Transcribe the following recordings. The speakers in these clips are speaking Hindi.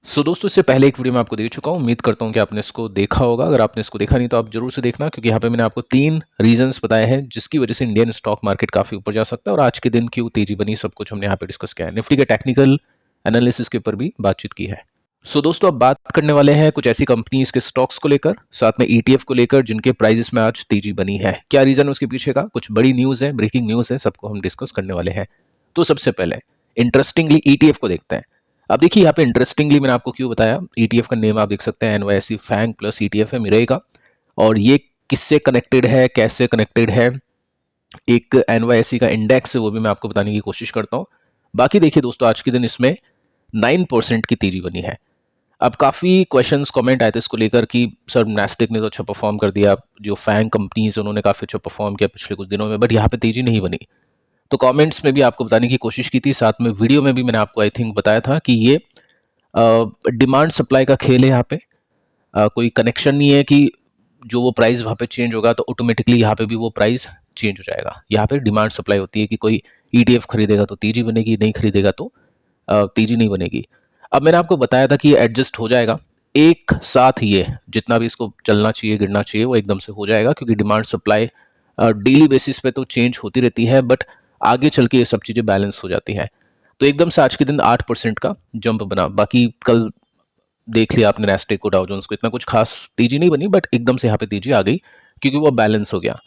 दोस्तों इससे पहले एक वीडियो मैं आपको दे चुका हूँ। उम्मीद करता हूँ कि आपने इसको देखा होगा। अगर आपने इसको देखा नहीं तो आप जरूर से देखना, क्योंकि यहाँ पे मैंने आपको 3 रीजंस बताए हैं जिसकी वजह से इंडियन स्टॉक मार्केट काफ़ी ऊपर जा सकता है और आज के दिन क्यों तेजी बनी, सब कुछ हमने यहाँ पे डिस्कस किया है। निफ्टी के टेक्निकल एनालिसिस के ऊपर भी बातचीत की है। दोस्तों अब बात करने वाले हैं कुछ ऐसी कंपनीज के स्टॉक्स को लेकर, साथ में ईटीएफ को लेकर, जिनके प्राइजेस में आज तेजी बनी है। क्या रीजन है उसके पीछे का, कुछ बड़ी न्यूज़ है, ब्रेकिंग न्यूज़ है, सबको हम डिस्कस करने वाले हैं। तो सबसे पहले इंटरेस्टिंगली ईटीएफ को देखते हैं। अब देखिए यहाँ पे इंटरेस्टिंगली मैंने आपको क्यों बताया, ईटीएफ का नेम आप देख सकते हैं, एनवाईएसई फैंग प्लस ईटीएफ है मिरेगा का। और ये किससे कनेक्टेड है, कैसे कनेक्टेड है, एक एनवाईएसई का इंडेक्स है, वो भी मैं आपको बताने की कोशिश करता हूँ। बाकी देखिए दोस्तों आज के दिन इसमें 9% की तेजी बनी है। अब काफ़ी क्वेश्चंस कमेंट आए थे इसको लेकर कि सर नैस्डैक ने तो अच्छा परफॉर्म कर दिया, जो फैंग कंपनीज है उन्होंने काफ़ी अच्छा परफॉर्म किया पिछले कुछ दिनों में, बट यहाँ पे तेजी नहीं बनी। तो कमेंट्स में भी आपको बताने की कोशिश की थी, साथ में वीडियो में भी मैंने आपको आई थिंक बताया था कि ये डिमांड सप्लाई का खेल है। यहाँ पे कोई कनेक्शन नहीं है कि जो वो प्राइस वहाँ पे चेंज होगा तो ऑटोमेटिकली यहाँ पे भी वो प्राइस चेंज हो जाएगा। यहाँ पे डिमांड सप्लाई होती है कि कोई ईटीएफ खरीदेगा तो तेजी बनेगी, नहीं खरीदेगा तो तेजी नहीं बनेगी। अब मैंने आपको बताया था कि ये एडजस्ट हो जाएगा एक साथ, ये जितना भी इसको चलना चाहिए गिरना चाहिए वो एकदम से हो जाएगा, क्योंकि डिमांड सप्लाई डेली बेसिस पे तो चेंज होती रहती है, बट आगे चल के ये सब चीज़ें बैलेंस हो जाती हैं। तो एकदम से आज के दिन 8% का जंप बना। बाकी कल देख लिया आपने नैस्डैक को, डाउ जोन्स को, इतना कुछ खास तेजी नहीं बनी, बट एकदम से यहाँ पे तेजी आ गई क्योंकि वो बैलेंस हो गया।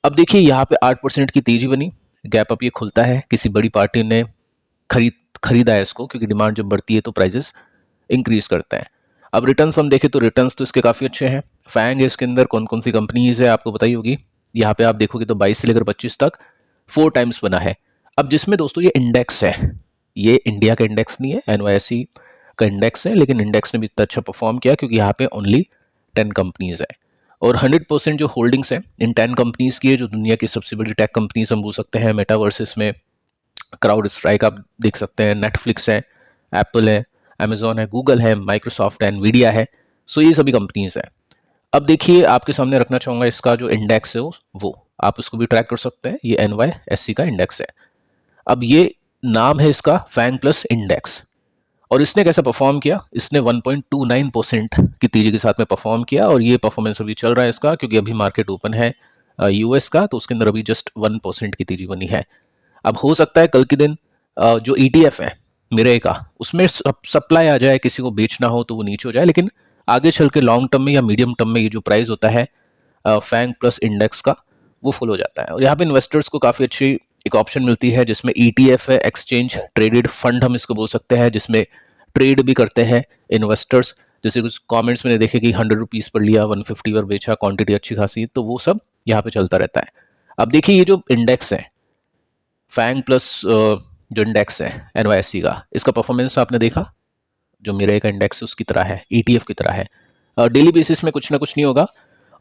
अब देखिए यहाँ पे 8% की तेजी बनी, गैप अप ये खुलता है, किसी बड़ी पार्टी ने खरीदा है इसको, क्योंकि डिमांड जब बढ़ती है तो प्राइजेस इंक्रीज करते हैं। अब रिटर्न्स हम देखें तो रिटर्न्स तो इसके काफ़ी अच्छे हैं। फैंग है, इसके अंदर कौन कौन सी कंपनीज है आपको बताई होगी। यहाँ पे आप देखोगे तो 22 से लेकर 25 तक 4 टाइम्स बना है। अब जिसमें दोस्तों ये इंडेक्स है, ये इंडिया का इंडेक्स नहीं है, एनवाईएसई का इंडेक्स है, लेकिन इंडेक्स ने भी इतना अच्छा परफॉर्म किया क्योंकि यहाँ पे ओनली 10 कंपनीज है और 100% जो होल्डिंग्स है इन 10 कंपनीज की है, जो दुनिया की सबसे बड़ी टेक कंपनीज हम बोल सकते हैं। मेटावर्सिस में क्राउड स्ट्राइक आप देख सकते हैं, नेटफ्लिक्स है, एप्पल है, अमेजोन है, गूगल है, माइक्रोसॉफ्ट है, एनवीडिया है। सो ये सभी कंपनीज हैं। अब देखिए आपके सामने रखना चाहूँगा इसका जो इंडेक्स है वो आप उसको भी ट्रैक कर सकते हैं। ये एनवाईएसई का इंडेक्स है। अब ये नाम है इसका फैंग प्लस इंडेक्स, और इसने कैसा परफॉर्म किया, इसने 1.29% की तेजी के साथ में परफॉर्म किया। और ये परफॉर्मेंस अभी चल रहा है इसका, क्योंकि अभी मार्केट ओपन है यूएस का, तो उसके अंदर अभी जस्ट 1% की तेजी बनी है। अब हो सकता है कल के दिन जो ईटीएफ है मिरे का, उसमें सप्लाई आ जाए, किसी को बेचना हो तो वो नीचे हो जाए, लेकिन आगे चल के लॉन्ग टर्म में या मीडियम टर्म में ये जो प्राइस होता है फैंग प्लस इंडेक्स का, वो फुल हो जाता है। और यहाँ पे इन्वेस्टर्स को काफ़ी अच्छी एक ऑप्शन मिलती है, जिसमें ईटीएफ है, एक्सचेंज ट्रेडेड फंड हम इसको बोल सकते हैं, जिसमें ट्रेड भी करते हैं इन्वेस्टर्स। जैसे कुछ कमेंट्स मैंने देखे कि 100 रुपीज़ पर लिया, 150 पर बेचा, क्वांटिटी अच्छी खासी, तो वो सब यहाँ पे चलता रहता है। अब देखिए ये जो इंडेक्स है फैंग प्लस जो इंडेक्स है एनवाईएसई का, इसका परफॉर्मेंस आपने देखा, जो मेरे का इंडेक्स है उसकी तरह है, ईटीएफ की तरह है। डेली बेसिस में कुछ ना कुछ नहीं होगा।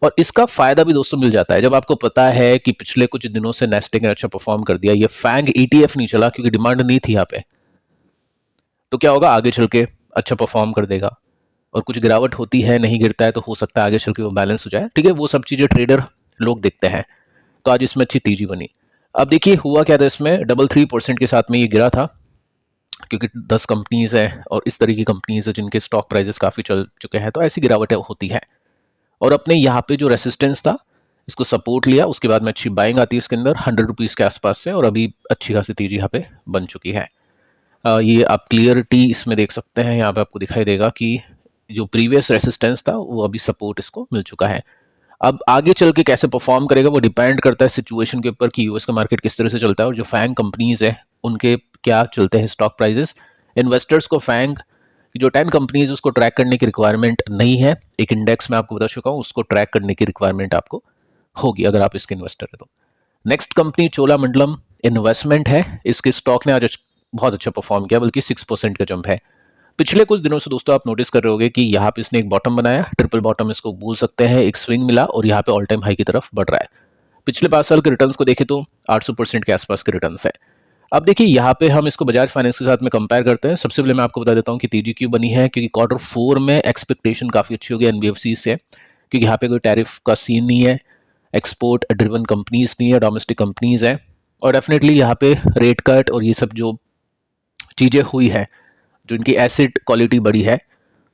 और इसका फायदा भी दोस्तों मिल जाता है जब आपको पता है कि पिछले कुछ दिनों से नैस्डैक ने अच्छा परफॉर्म कर दिया, ये फैंग ईटीएफ नहीं चला क्योंकि डिमांड नहीं थी यहाँ पे, तो क्या होगा, आगे चल के अच्छा परफॉर्म कर देगा। और कुछ गिरावट होती है, नहीं गिरता है, तो हो सकता है आगे चल के वो बैलेंस हो जाए। ठीक है, वो सब चीज़ें ट्रेडर लोग देखते हैं। तो आज इसमें अच्छी तेजी बनी। अब देखिए हुआ क्या था, इसमें 3% के साथ में ये गिरा था, क्योंकि 10 कंपनीज है और इस तरह की कंपनीज है जिनके स्टॉक प्राइसेस काफ़ी चल चुके हैं, तो ऐसी गिरावटें होती हैं। और अपने यहाँ पे जो रेसिस्टेंस था इसको सपोर्ट लिया, उसके बाद में अच्छी बाइंग आती है इसके अंदर 100 रुपीज़ के आसपास से, और अभी अच्छी खासी तेजी यहाँ पे बन चुकी है। ये आप क्लियरिटी इसमें देख सकते हैं, यहाँ पे आपको दिखाई देगा कि जो प्रीवियस रेसिस्टेंस था वो अभी सपोर्ट इसको मिल चुका है। अब आगे चल के कैसे परफॉर्म करेगा वो डिपेंड करता है सिचुएशन के ऊपर कि यूएस का मार्केट किस तरह से चलता है और जो फैंग कंपनीज है उनके क्या चलते हैं स्टॉक प्राइजेस। इन्वेस्टर्स को फैंग की जो 10 कंपनीज उसको ट्रैक करने की रिक्वायरमेंट नहीं है, एक इंडेक्स में आपको बता चुका हूँ, उसको ट्रैक करने की रिक्वायरमेंट आपको होगी अगर आप इसके इन्वेस्टर है तो। नेक्स्ट कंपनी चोलामंडलम इन्वेस्टमेंट है, इसके स्टॉक ने आज बहुत अच्छा परफॉर्म किया, बल्कि 6% का जंप है। पिछले कुछ दिनों से दोस्तों आप नोटिस कर रहे होंगे कि यहाँ पे इसने एक बॉटम बनाया, ट्रिपल बॉटम इसको बोल सकते हैं, एक स्विंग मिला और यहाँ पे ऑल टाइम हाई की तरफ बढ़ रहा है। पिछले 5 साल के रिटर्न्स को देखें तो 800% के आसपास के रिटर्न्स है। अब देखिए यहाँ पे हम इसको बजाज फाइनेंस के साथ में कंपेयर करते हैं। सबसे पहले मैं आपको बता देता हूँ कि तेजी क्यों बनी है, क्योंकि Q4 में एक्सपेक्टेशन काफ़ी अच्छी होगी एनबीएफसी से, क्योंकि यहाँ पे कोई टैरिफ का सीन नहीं है, एक्सपोर्ट ड्रिवन कंपनीज नहीं है, डोमेस्टिक कंपनीज है। और डेफिनेटली यहाँ पे रेट कट और ये सब जो चीज़ें हुई है, जो इनकी एसिड क्वालिटी बढ़ी है,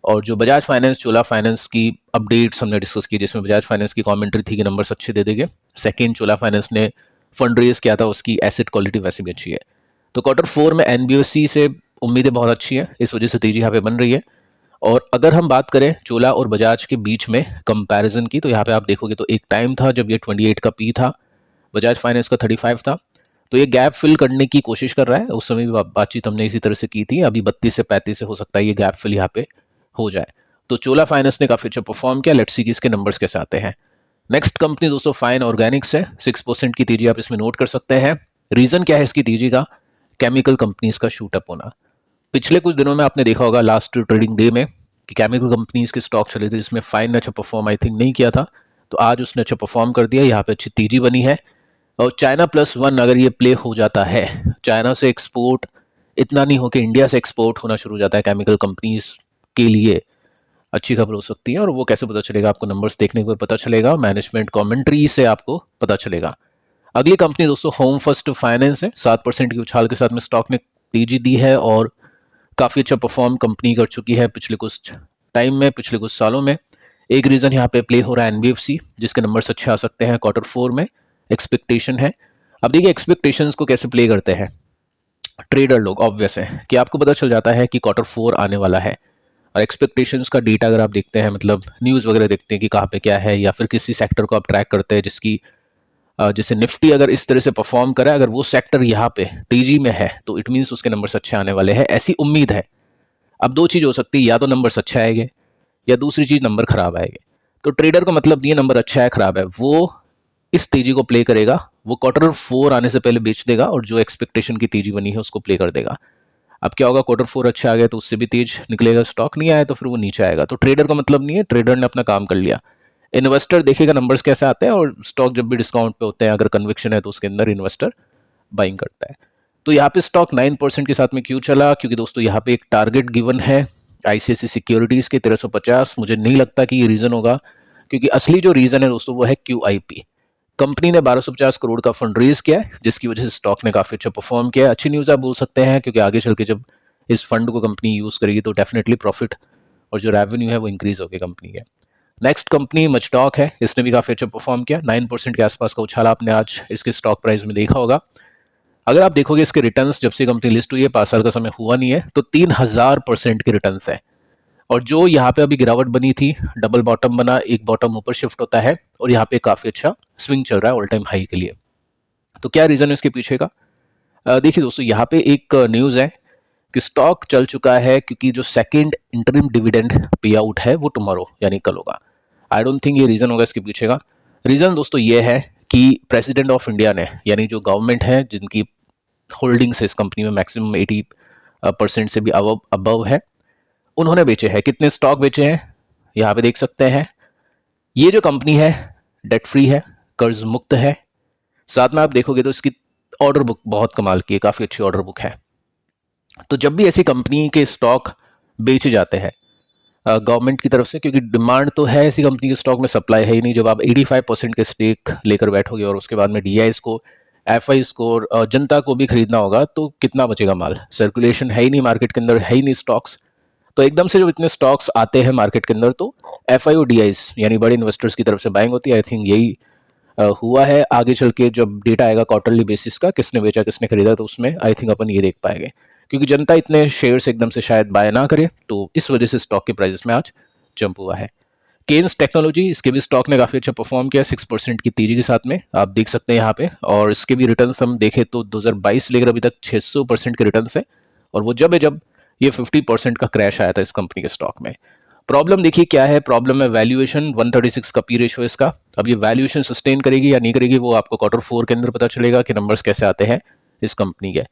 और जो बजाज फाइनेंस चोला फाइनेंस की अपडेट्स हमने डिस्कस की, जिसमें बजाज फाइनेंस की कमेंट्री थी कि नंबर्स अच्छे दे देंगे। सेकंड, चोला फाइनेंस ने फंड रेज किया था, उसकी एसेट क्वालिटी वैसे भी अच्छी है। तो क्वार्टर 4 में एनबीएफसी से उम्मीदें बहुत अच्छी हैं, इस वजह से तेजी यहाँ पे बन रही है। और अगर हम बात करें चोला और बजाज के बीच में कंपैरिजन की, तो यहाँ पे आप देखोगे तो एक टाइम था जब ये 28 का पी था, बजाज फाइनेंस का 35 था। तो ये गैप फिल करने की कोशिश कर रहा है, उस समय भी बातचीत हमने इसी तरह से की थी। अभी 32 से 35 से हो सकता है ये गैप फिल यहाँ पे हो जाए। तो चोला फाइनेंस ने काफी अच्छा परफॉर्म किया। लेट्स सी कि इसके नंबर्स कैसे आते हैं। नेक्स्ट कंपनी दोस्तों फाइन ऑर्गेनिक्स है। 6% की तेजी आप इसमें नोट कर सकते हैं। रीजन क्या है इसकी तेजी का? केमिकल कंपनीज का शूट अप होना। पिछले कुछ दिनों में आपने देखा होगा लास्ट ट्रेडिंग डे में कि केमिकल कंपनीज के स्टॉक चले थे, जिसमें फाइन ने अच्छा परफॉर्म आई थिंक नहीं किया था, तो आज उसने अच्छा परफॉर्म कर दिया, यहाँ पे अच्छी तेजी बनी है। और चाइना प्लस वन अगर ये प्ले हो जाता है, चाइना से एक्सपोर्ट इतना नहीं हो कि इंडिया से एक्सपोर्ट होना शुरू हो जाता है केमिकल कंपनीज के लिए, अच्छी खबर हो सकती है। और वो कैसे पता चलेगा? आपको नंबर्स देखने पर पता चलेगा, मैनेजमेंट कमेंट्री से आपको पता चलेगा। अगली कंपनी दोस्तों होम फर्स्ट फाइनेंस है। 7% की उछाल के साथ में स्टॉक ने तेजी दी है और काफ़ी अच्छा परफॉर्म कंपनी कर चुकी है पिछले कुछ टाइम में, पिछले कुछ सालों में। एक रीज़न यहाँ पे प्ले हो रहा है एनबीएफसी, जिसके नंबर्स अच्छे आ सकते हैं क्वार्टर 4 में, एक्सपेक्टेशन है। अब देखिए एक्सपेक्टेशंस को कैसे प्ले करते हैं ट्रेडर लोग, ऑब्वियस है कि आपको पता चल जाता है कि क्वार्टर 4 आने वाला है, और एक्सपेक्टेशंस का डेटा अगर आप देखते हैं, मतलब न्यूज़ वगैरह देखते हैं कि कहाँ पे क्या है, या फिर किसी सेक्टर को आप ट्रैक करते हैं जिसकी जैसे निफ्टी अगर इस तरह से परफॉर्म करे, अगर वो सेक्टर यहाँ पे तेजी में है, तो इट मीन्स उसके नंबर्स अच्छे आने वाले हैं, ऐसी उम्मीद है। अब दो चीज़ हो सकती है, या तो नंबर्स अच्छे आएंगे या दूसरी चीज़ नंबर खराब आएंगे। तो ट्रेडर को मतलब नहीं है नंबर अच्छा है खराब है, वो इस तेजी को प्ले करेगा, वो क्वार्टर 4 आने से पहले बेच देगा और जो एक्सपेक्टेशन की तेजी बनी है उसको प्ले कर देगा। अब क्या होगा, क्वार्टर 4 अच्छा आ गया तो उससे भी तेज निकलेगा स्टॉक, नहीं आया तो फिर वो नीचे आएगा। तो ट्रेडर का मतलब नहीं है, ट्रेडर ने अपना काम कर लिया। इन्वेस्टर देखेगा नंबर्स कैसे आते हैं, और स्टॉक जब भी डिस्काउंट पे होते हैं, अगर कन्विक्शन है तो उसके अंदर इन्वेस्टर बाइंग करता है। तो यहाँ पे स्टॉक 9% के साथ में क्यों चला? क्योंकि दोस्तों यहाँ पे एक टारगेट गिवन है आईसीआईसी सिक्योरिटीज के 1350। मुझे नहीं लगता कि ये रीजन होगा, क्योंकि असली जो रीजन है दोस्तों वो है क्यूआईपी। कंपनी ने 1250 करोड़ का फंड रेज किया है, जिसकी वजह से स्टॉक ने काफी अच्छा परफॉर्म किया है। अच्छी न्यूज आप बोल सकते हैं, क्योंकि आगे चल के जब इस फंड को कंपनी यूज करेगी तो डेफिनेटली प्रॉफिट और जो रेवेन्यू है वो इंक्रीज होगी कंपनी के। नेक्स्ट कंपनी मचडॉक है, इसने भी काफी अच्छा परफॉर्म किया। 9% के आसपास का उछाल आपने आज इसके स्टॉक प्राइस में देखा होगा। अगर आप देखोगे इसके रिटर्न्स जब से कंपनी लिस्ट हुई है, 5 साल का समय हुआ नहीं है, तो 3000% के रिटर्न्स है। और जो यहाँ पे अभी गिरावट बनी थी, डबल बॉटम बना, एक बॉटम ऊपर शिफ्ट होता है, और यहाँ पे काफी अच्छा स्विंग चल रहा है ऑल टाइम हाई के लिए। तो क्या रीजन है इसके पीछे का? देखिए दोस्तों, यहाँ पे एक न्यूज है कि स्टॉक चल चुका है, क्योंकि जो second interim dividend pay out है वो टुमारो यानी कल होगा। आई डोंट थिंक ये रीजन होगा इसके पीछे का। रीजन दोस्तों ये है कि प्रेसिडेंट ऑफ इंडिया ने, यानी जो गवर्नमेंट है जिनकी होल्डिंग्स है इस कंपनी में मैक्सिमम 80% से भी अबव है, उन्होंने बेचे हैं। कितने स्टॉक बेचे हैं यहाँ पे देख सकते हैं। ये जो कंपनी है डेट फ्री है, कर्ज मुक्त है। साथ में आप देखोगे तो इसकी ऑर्डर बुक बहुत कमाल की है, काफ़ी अच्छी ऑर्डर बुक है। तो जब भी ऐसी कंपनी के स्टॉक बेचे जाते हैं गवर्नमेंट की तरफ से, क्योंकि डिमांड तो है ऐसी कंपनी के स्टॉक में, सप्लाई है ही नहीं। जब आप 85% के स्टेक लेकर बैठोगे और उसके बाद में डीआईस को, एफआईस को, जनता को भी खरीदना होगा, तो कितना बचेगा माल? सर्कुलेशन है ही नहीं मार्केट के अंदर, है ही नहीं स्टॉक्स। तो एकदम से जब इतने स्टॉक्स आते हैं मार्केट के अंदर, तो एफआई और डीआईस यानी बड़े इन्वेस्टर्स की तरफ से बाइंग होती है। आई थिंक यही हुआ है। आगे चल के जब डेटा आएगा क्वार्टरली बेसिस का, किसने बेचा किसने खरीदा, तो उसमें आई थिंक अपन ये देख पाएंगे, क्योंकि जनता इतने शेयर्स एकदम से शायद बाय ना करे, तो इस वजह से स्टॉक के प्राइसेस में आज जंप हुआ है। केन्स टेक्नोलॉजी, इसके भी स्टॉक ने काफी अच्छा परफॉर्म किया 6% की तेजी के साथ में, आप देख सकते हैं यहाँ पे। और इसके भी रिटर्न हम देखें तो 2022 लेकर अभी तक 600% के रिटर्न है। और वो जब ये 50% का क्रैश आया था इस कंपनी के स्टॉक में। प्रॉब्लम देखिए क्या है, प्रॉब्लम है वैल्यूएशन। 136 का पी रेशियो इसका। अब ये वैल्यूएशन सस्टेन करेगी या नहीं करेगी, वो आपको क्वार्टर 4 के अंदर पता चलेगा कि नंबर्स कैसे आते हैं इस कंपनी के।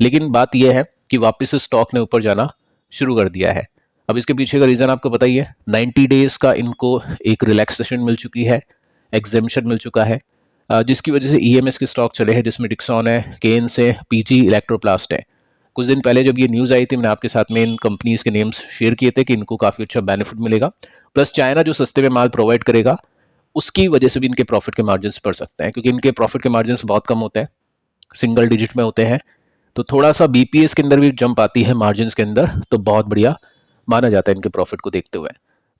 लेकिन बात यह है कि वापस से स्टॉक ने ऊपर जाना शुरू कर दिया है। अब इसके पीछे का रीजन आपको पता ही है, 90 डेज का इनको एक रिलैक्सेशन मिल चुकी है, एग्जेम्पशन मिल चुका है, जिसकी वजह से ईएमएस के स्टॉक चले हैं, जिसमें डिक्सॉन है, केन्स है, पीजी इलेक्ट्रोप्लास्ट है। कुछ दिन पहले जब ये न्यूज़ आई थी, मैंने आपके साथ में इन कंपनीज के नेम्स शेयर किए थे कि इनको काफ़ी अच्छा बेनिफिट मिलेगा। प्लस चाइना जो सस्ते में माल प्रोवाइड करेगा, उसकी वजह से भी इनके प्रॉफिट के मार्जिन बढ़ सकते हैं, क्योंकि इनके प्रॉफिट के मार्जिन बहुत कम होते हैं, सिंगल डिजिट में होते हैं। तो थोड़ा सा बीपीएस के अंदर भी जंप आती है मार्जिन के अंदर, तो बहुत बढ़िया माना जाता है इनके प्रॉफिट को देखते हुए।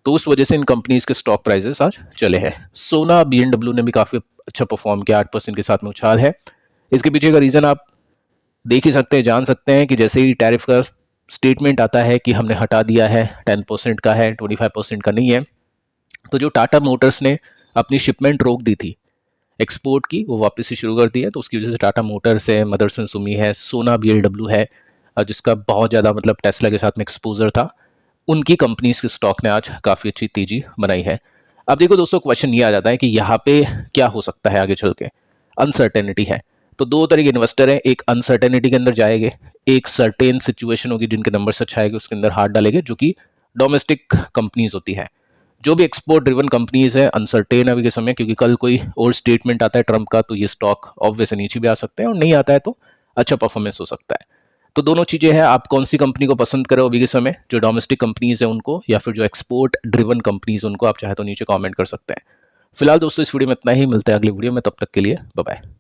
तो उस वजह से इन कंपनीज के स्टॉक प्राइसेस आज चले हैं। सोना बीएनडब्ल्यू ने भी काफ़ी अच्छा परफॉर्म किया, 8% के साथ में उछाल है। इसके पीछे का रीज़न आप देख ही सकते हैं, जान सकते हैं कि जैसे ही टैरिफ का स्टेटमेंट आता है कि हमने हटा दिया है, 10% का है, 25% का नहीं है, तो जो टाटा मोटर्स ने अपनी शिपमेंट रोक दी थी एक्सपोर्ट की, वो वापस से शुरू कर दी है। तो उसकी वजह से टाटा मोटर्स है, मदरसन सुमी है, सोना बीएलडब्ल्यू है, जिसका बहुत ज़्यादा मतलब टेस्ला के साथ में एक्सपोजर था, उनकी कंपनीज के स्टॉक ने आज काफ़ी अच्छी तेजी बनाई है। अब देखो दोस्तों, क्वेश्चन ये आ जाता है कि यहाँ पे क्या हो सकता है आगे चल के। अनसर्टेनिटी है, तो दो तरह के इन्वेस्टर हैं, एक अनसर्टेनिटी के अंदर जाएंगे, एक सर्टेन सिचुएशन होगी जिनके नंबर अच्छा आएगा उसके अंदर हाथ डालेंगे, जो कि डोमेस्टिक कंपनीज होती है। जो भी एक्सपोर्ट ड्रिवन कंपनीज है अनसर्टेन अभी के समय, क्योंकि कल कोई और स्टेटमेंट आता है ट्रंप का तो ये स्टॉक ऑब्वियस नीचे भी आ सकते हैं, और नहीं आता है तो अच्छा परफॉर्मेंस हो सकता है। तो दोनों चीज़ें हैं, आप कौन सी कंपनी को पसंद करो अभी के समय, जो डोमेस्टिक कंपनीज है उनको, या फिर जो एक्सपोर्ट ड्रिवन कंपनीज उनको, आप चाहे तो नीचे कमेंट कर सकते हैं। फिलहाल दोस्तों इस वीडियो में इतना ही, मिलता है अगली वीडियो में, तब तक के लिए बाय बाय।